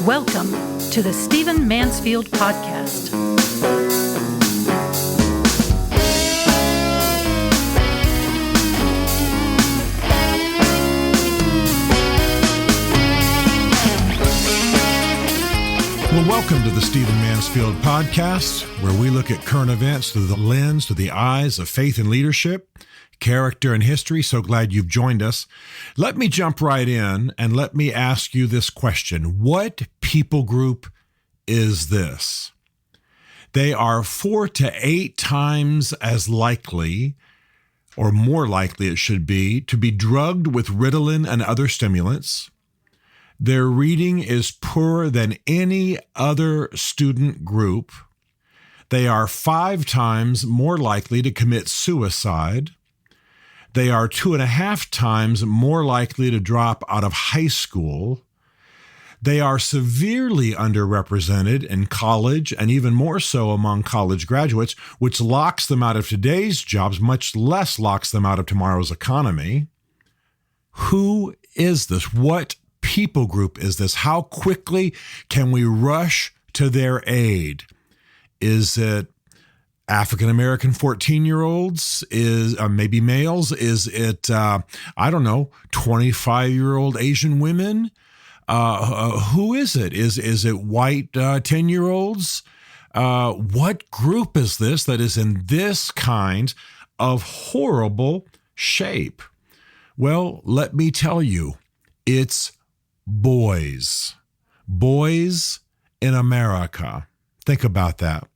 Welcome to the Stephen Mansfield Podcast. Well, welcome to the Stephen Mansfield Podcast, where we look at current events through the lens, through the eyes of faith and leadership, character and history. So glad you've joined us. Let me jump right in and let me ask you this question. What people group is this? They are 4 to 8 times as likely, or more likely it should be, to be drugged with Ritalin and other stimulants. Their reading is poorer than any other student group. They are 5 times more likely to commit suicide. They are 2.5 times more likely to drop out of high school. They are severely underrepresented in college and even more so among college graduates, which locks them out of today's jobs, much less locks them out of tomorrow's economy. Who is this? What people group is this? How quickly can we rush to their aid? Is it African-American 14-year-olds? Is maybe males? Is it, 25-year-old Asian women? Who is it? Is it white 10-year-olds? What group is this that is in this kind of horrible shape? Well, let me tell you, it's boys. Boys in America. Think about that.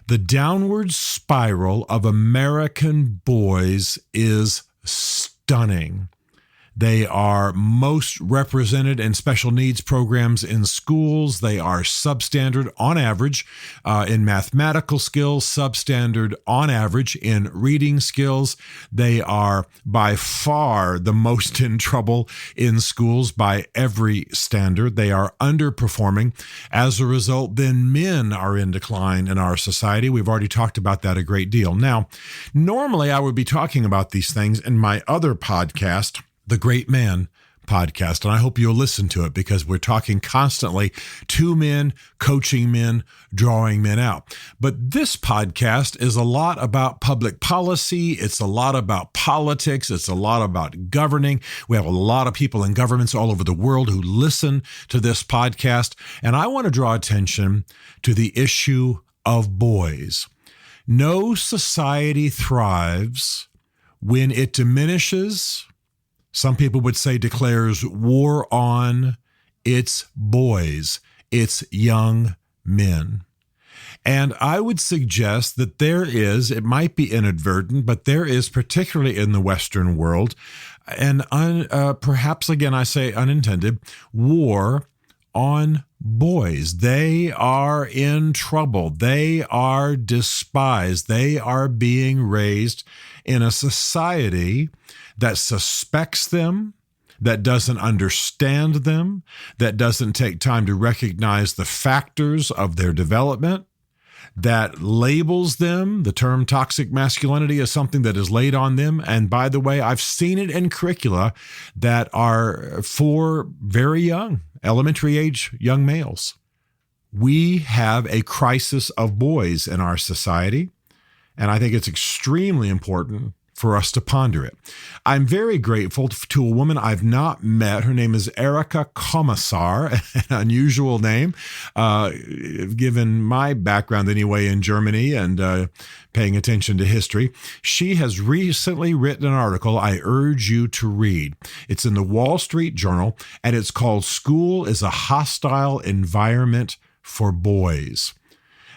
The downward spiral of American boys is stunning. They are most represented in special needs programs in schools. They are substandard on average in mathematical skills, substandard on average in reading skills. They are by far the most in trouble in schools by every standard. They are underperforming. As a result, then men are in decline in our society. We've already talked about that a great deal. Now, normally I would be talking about these things in my other podcast, The Great Man Podcast, and I hope you'll listen to it because we're talking constantly to men, coaching men, drawing men out. But this podcast is a lot about public policy. It's a lot about politics. It's a lot about governing. We have a lot of people in governments all over the world who listen to this podcast, and I want to draw attention to the issue of boys. No society thrives when it diminishes, some people would say declares war on its boys, its young men. And I would suggest that there is, it might be inadvertent, but there is, particularly in the Western world, and perhaps, again, I say unintended, war on boys. They are in trouble. They are despised. They are being raised in a society that suspects them, that doesn't understand them, that doesn't take time to recognize the factors of their development, that labels them. The term toxic masculinity is something that is laid on them. And by the way, I've seen it in curricula that are for very young, elementary age young males. We have a crisis of boys in our society, and I think it's extremely important for us to ponder it. I'm very grateful to a woman I've not met. Her name is Erica Commissar, an unusual name, given my background anyway in Germany and paying attention to history. She has recently written an article I urge you to read. It's in the Wall Street Journal, and it's called "School is a Hostile Environment for Boys."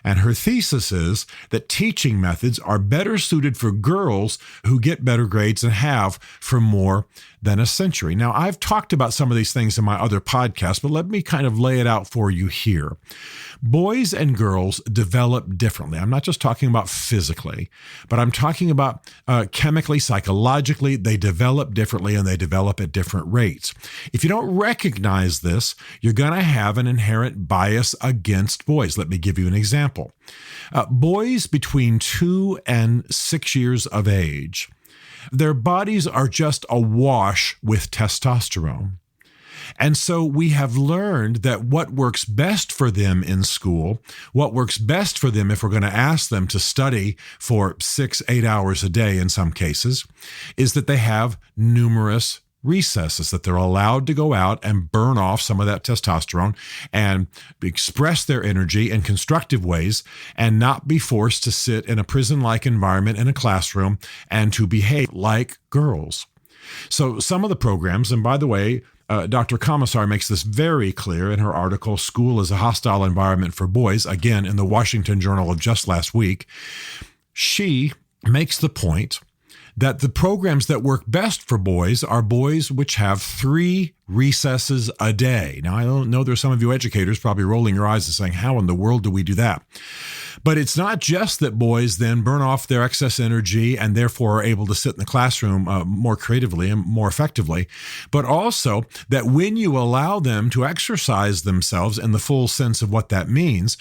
And her thesis is that teaching methods are better suited for girls who get better grades and have for more than a century. Now, I've talked about some of these things in my other podcasts, but let me kind of lay it out for you here. Boys and girls develop differently. I'm not just talking about physically, but I'm talking about chemically, psychologically. They develop differently and they develop at different rates. If you don't recognize this, you're going to have an inherent bias against boys. Let me give you an example. Boys between 2 and 6 years of age, their bodies are just awash with testosterone. And so we have learned that what works best for them in school, what works best for them if we're going to ask them to study for 6-8 hours a day in some cases, is that they have numerous recesses, that they're allowed to go out and burn off some of that testosterone and express their energy in constructive ways and not be forced to sit in a prison-like environment in a classroom and to behave like girls. So some of the programs, and by the way, Dr. Commissar makes this very clear in her article, School is a Hostile Environment for Boys, again, in the Washington Journal of just last week. She makes the point that the programs that work best for boys are boys which have 3 recesses a day. Now, I don't know there's some of you educators probably rolling your eyes and saying, how in the world do we do that? But it's not just that boys then burn off their excess energy and therefore are able to sit in the classroom more creatively and more effectively, but also that when you allow them to exercise themselves in the full sense of what that means,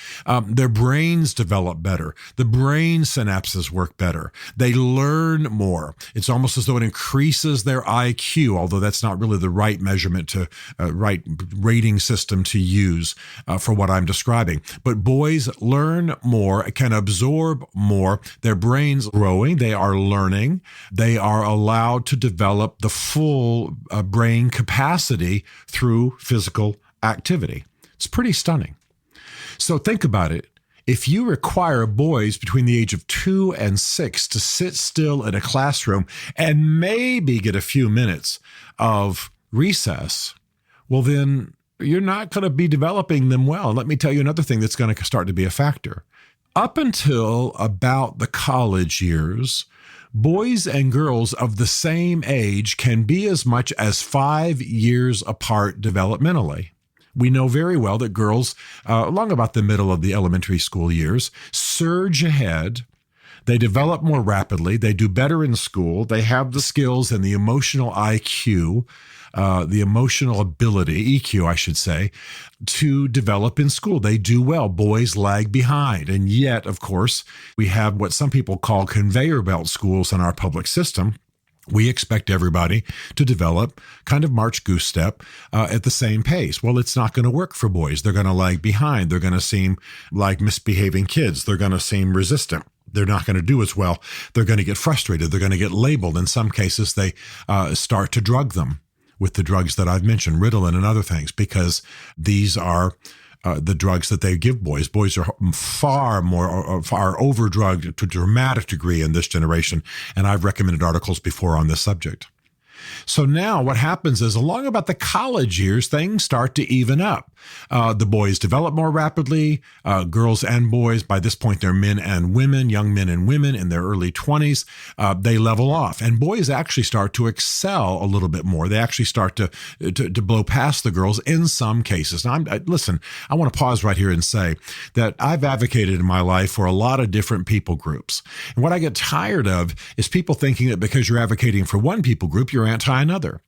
their brains develop better. The brain synapses work better. They learn more. It's almost as though it increases their IQ, although that's not really the right measurement to right rating system to use for what I'm describing. But boys learn more, can absorb more. Their brains growing. They are learning. They are allowed to develop the full brain capacity through physical activity. It's pretty stunning. So think about it. If you require boys between the age of 2 and 6 to sit still in a classroom and maybe get a few minutes of recess, well, then you're not going to be developing them well. And let me tell you another thing that's going to start to be a factor. Up until about the college years, boys and girls of the same age can be as much as 5 years apart developmentally. We know very well that girls, along about the middle of the elementary school years, surge ahead. They develop more rapidly. They do better in school. They have the skills and the emotional IQ, the emotional ability, EQ, I should say, to develop in school. They do well. Boys lag behind. And yet, of course, we have what some people call conveyor belt schools in our public system. We expect everybody to develop kind of March goose step at the same pace. Well, it's not going to work for boys. They're going to lag behind. They're going to seem like misbehaving kids. They're going to seem resistant. They're not going to do as well. They're going to get frustrated. They're going to get labeled. In some cases, they start to drug them with the drugs that I've mentioned, Ritalin and other things, because these are the drugs that they give boys. Boys are far over-drugged to a dramatic degree in this generation, and I've recommended articles before on this subject. So now what happens is along about the college years, things start to even up. The boys develop more rapidly, girls and boys. By this point, they're men and women, young men and women in their early 20s. They level off, and boys actually start to excel a little bit more. They actually start to blow past the girls in some cases. Now, listen, I want to pause right here and say that I've advocated in my life for a lot of different people groups. And what I get tired of is people thinking that because you're advocating for one people group, you're anti another.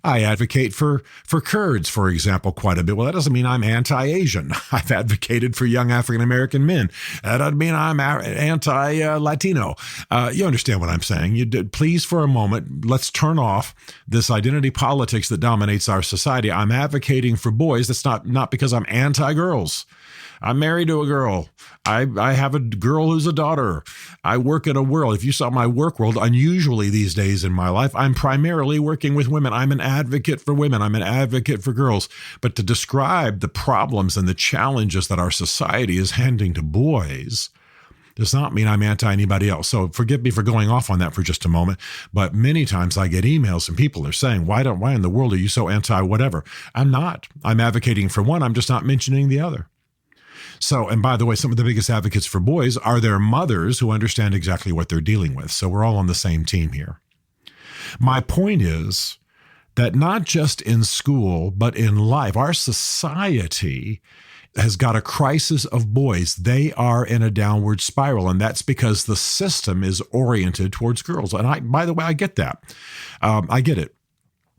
I advocate for Kurds, for example, quite a bit. Well, that doesn't mean I'm anti-Asian. I've advocated for young African-American men. That doesn't mean I'm anti-Latino. You understand what I'm saying. Please, for a moment, let's turn off this identity politics that dominates our society. I'm advocating for boys. That's not because I'm anti-girls. I'm married to a girl. I have a girl who's a daughter. I work in a world. If you saw my work world, unusually these days in my life, I'm primarily working with women. I'm an advocate for women. I'm an advocate for girls. But to describe the problems and the challenges that our society is handing to boys does not mean I'm anti anybody else. So forgive me for going off on that for just a moment. But many times I get emails and people are saying, why in the world are you so anti whatever? I'm not. I'm advocating for one. I'm just not mentioning the other. So, and by the way, some of the biggest advocates for boys are their mothers who understand exactly what they're dealing with. So we're all on the same team here. My point is that not just in school, but in life, our society has got a crisis of boys. They are in a downward spiral, and that's because the system is oriented towards girls. And by the way, I get that. I get it.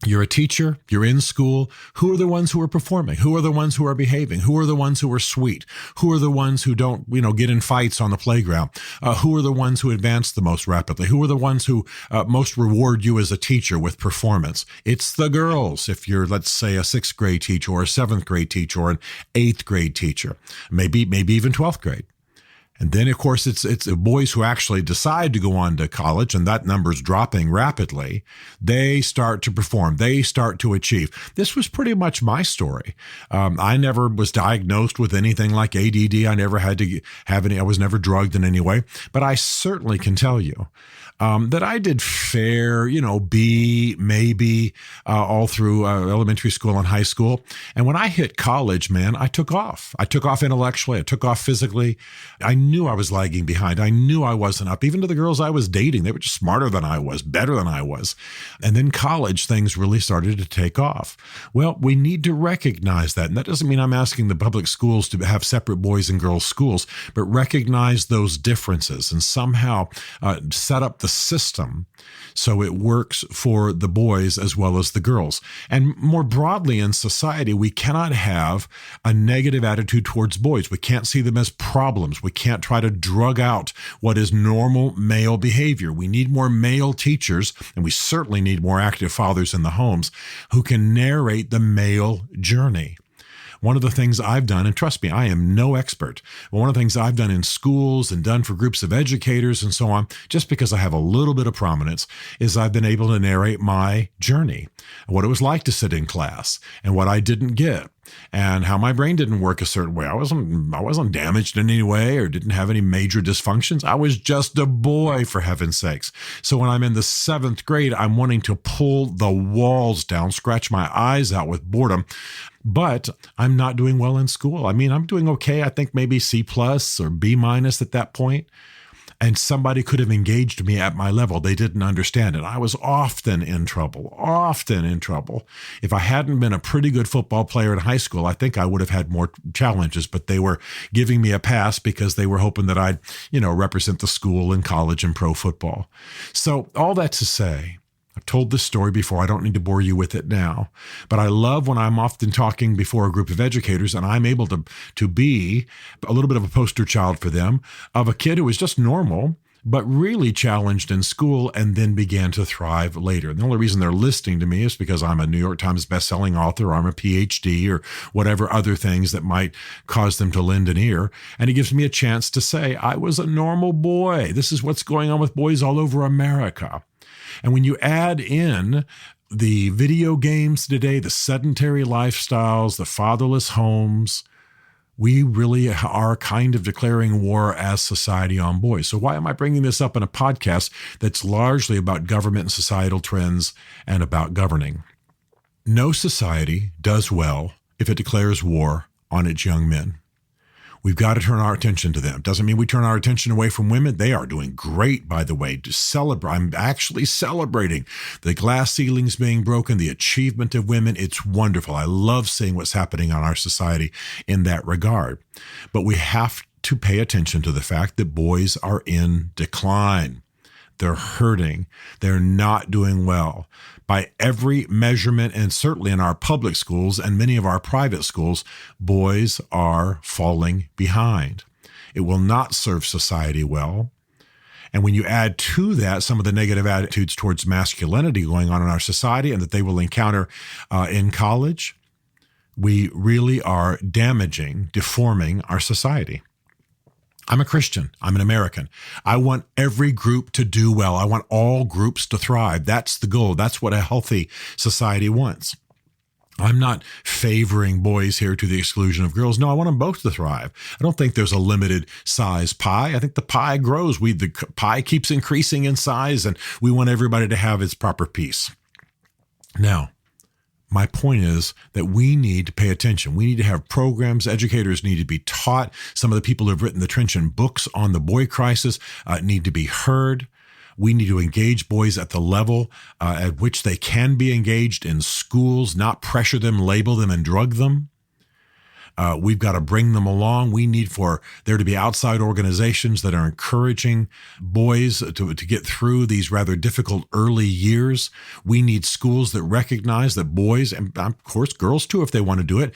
You're a teacher, you're in school. Who are the ones who are performing? Who are the ones who are behaving? Who are the ones who are sweet? Who are the ones who don't, get in fights on the playground? Who are the ones who advance the most rapidly? Who are the ones who most reward you as a teacher with performance? It's the girls. If you're, let's say, a 6th grade teacher or a 7th grade teacher or an 8th grade teacher, maybe even 12th grade. And then, of course, it's the boys who actually decide to go on to college, and that number's dropping rapidly. They start to perform. They start to achieve. This was pretty much my story. I never was diagnosed with anything like ADD. I never had to have any. I was never drugged in any way. But I certainly can tell you that I did fair, B, maybe, all through elementary school and high school. And when I hit college, man, I took off. I took off intellectually. I took off physically. I knew I was lagging behind. I knew I wasn't up. Even to the girls I was dating, they were just smarter than I was, better than I was. And then college, things really started to take off. Well, we need to recognize that. And that doesn't mean I'm asking the public schools to have separate boys and girls schools, but recognize those differences and somehow set up the system so it works for the boys as well as the girls. And more broadly in society, we cannot have a negative attitude towards boys. We can't see them as problems. We can't try to drug out what is normal male behavior. We need more male teachers, and we certainly need more active fathers in the homes who can narrate the male journey. One of the things I've done, and trust me, I am no expert, but one of the things I've done in schools and done for groups of educators and so on, just because I have a little bit of prominence, is I've been able to narrate my journey, what it was like to sit in class and what I didn't get, and how my brain didn't work a certain way. I wasn't damaged in any way or didn't have any major dysfunctions. I was just a boy, for heaven's sakes. So when I'm in the 7th grade, I'm wanting to pull the walls down, scratch my eyes out with boredom. But I'm not doing well in school. I mean, I'm doing okay. I think maybe C+ or B- at that point. And somebody could have engaged me at my level. They didn't understand it. I was often in trouble. If I hadn't been a pretty good football player in high school, I think I would have had more challenges, but they were giving me a pass because they were hoping that I'd, represent the school in college and pro football. So all that to say, I've told this story before. I don't need to bore you with it now. But I love when I'm often talking before a group of educators and I'm able to be a little bit of a poster child for them of a kid who was just normal, but really challenged in school and then began to thrive later. And the only reason they're listening to me is because I'm a New York Times bestselling author, or I'm a PhD, or whatever other things that might cause them to lend an ear. And it gives me a chance to say, I was a normal boy. This is what's going on with boys all over America. And when you add in the video games today, the sedentary lifestyles, the fatherless homes, we really are kind of declaring war as society on boys. So why am I bringing this up in a podcast that's largely about government and societal trends and about governing? No society does well if it declares war on its young men. We've got to turn our attention to them. Doesn't mean we turn our attention away from women. They are doing great, by the way, to celebrate. I'm actually celebrating the glass ceilings being broken, the achievement of women. It's wonderful. I love seeing what's happening on our society in that regard. But we have to pay attention to the fact that boys are in decline. They're hurting. They're not doing well. By every measurement, and certainly in our public schools and many of our private schools, boys are falling behind. It will not serve society well. And when you add to that some of the negative attitudes towards masculinity going on in our society and that they will encounter in college, we really are damaging, deforming our society. I'm a Christian. I'm an American. I want every group to do well. I want all groups to thrive. That's the goal. That's what a healthy society wants. I'm not favoring boys here to the exclusion of girls. No, I want them both to thrive. I don't think there's a limited size pie. I think the pie grows. The pie keeps increasing in size, and we want everybody to have its proper piece. Now, my point is that we need to pay attention. We need to have programs. Educators need to be taught. Some of the people who have written the trenchant books on the boy crisis need to be heard. We need to engage boys at the level at which they can be engaged in schools, not pressure them, label them, and drug them. We've got to bring them along. We need for there to be outside organizations that are encouraging boys to get through these rather difficult early years. We need schools that recognize that boys, and of course girls too if they want to do it,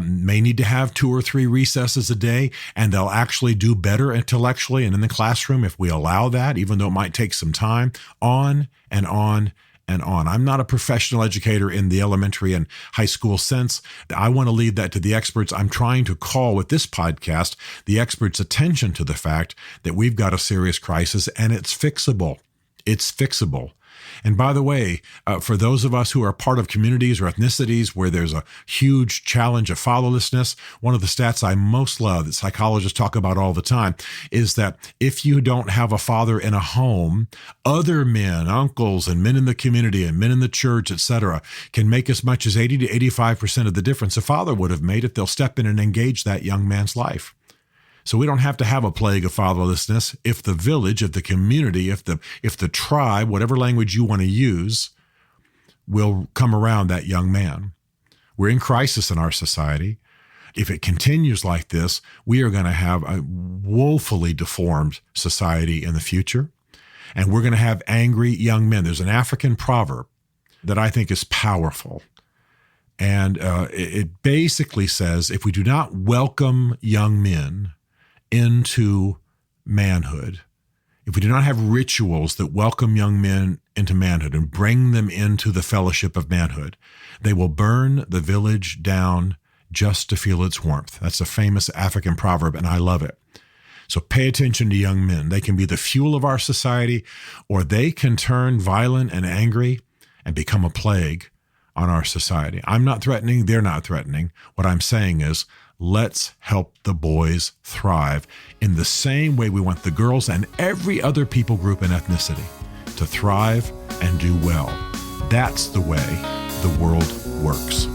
may need to have 2 or 3 recesses a day, and they'll actually do better intellectually and in the classroom if we allow that, even though it might take some time, on and on and on. I'm not a professional educator in the elementary and high school sense. I want to leave that to the experts. I'm trying to call with this podcast the experts' attention to the fact that we've got a serious crisis and it's fixable. It's fixable. And by the way, for those of us who are part of communities or ethnicities where there's a huge challenge of fatherlessness, one of the stats I most love that psychologists talk about all the time is that if you don't have a father in a home, other men, uncles, and men in the community and men in the church, etc., can make as much as 80 to 85% of the difference a father would have made if they'll step in and engage that young man's life. So we don't have to have a plague of fatherlessness if the village, if the community, if the tribe, whatever language you want to use, will come around that young man. We're in crisis in our society. If it continues like this, we are going to have a woefully deformed society in the future, and we're going to have angry young men. There's an African proverb that I think is powerful. And it basically says, if we do not welcome young men into manhood, if we do not have rituals that welcome young men into manhood and bring them into the fellowship of manhood, they will burn the village down just to feel its warmth. That's a famous African proverb, and I love it. So pay attention to young men. They can be the fuel of our society, or they can turn violent and angry and become a plague on our society. I'm not threatening. They're not threatening. What I'm saying is, let's help the boys thrive in the same way we want the girls and every other people group and ethnicity to thrive and do well. That's the way the world works.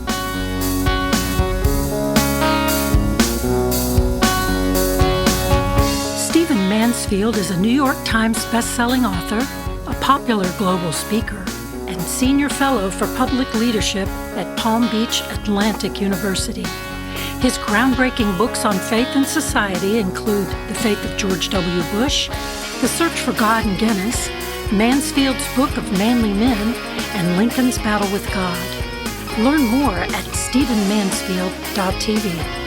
Stephen Mansfield is a New York Times best-selling author, a popular global speaker, and senior fellow for public leadership at Palm Beach Atlantic University. His groundbreaking books on faith and society include The Faith of George W. Bush, The Search for God in Guinness, Mansfield's Book of Manly Men, and Lincoln's Battle with God. Learn more at stephenmansfield.tv.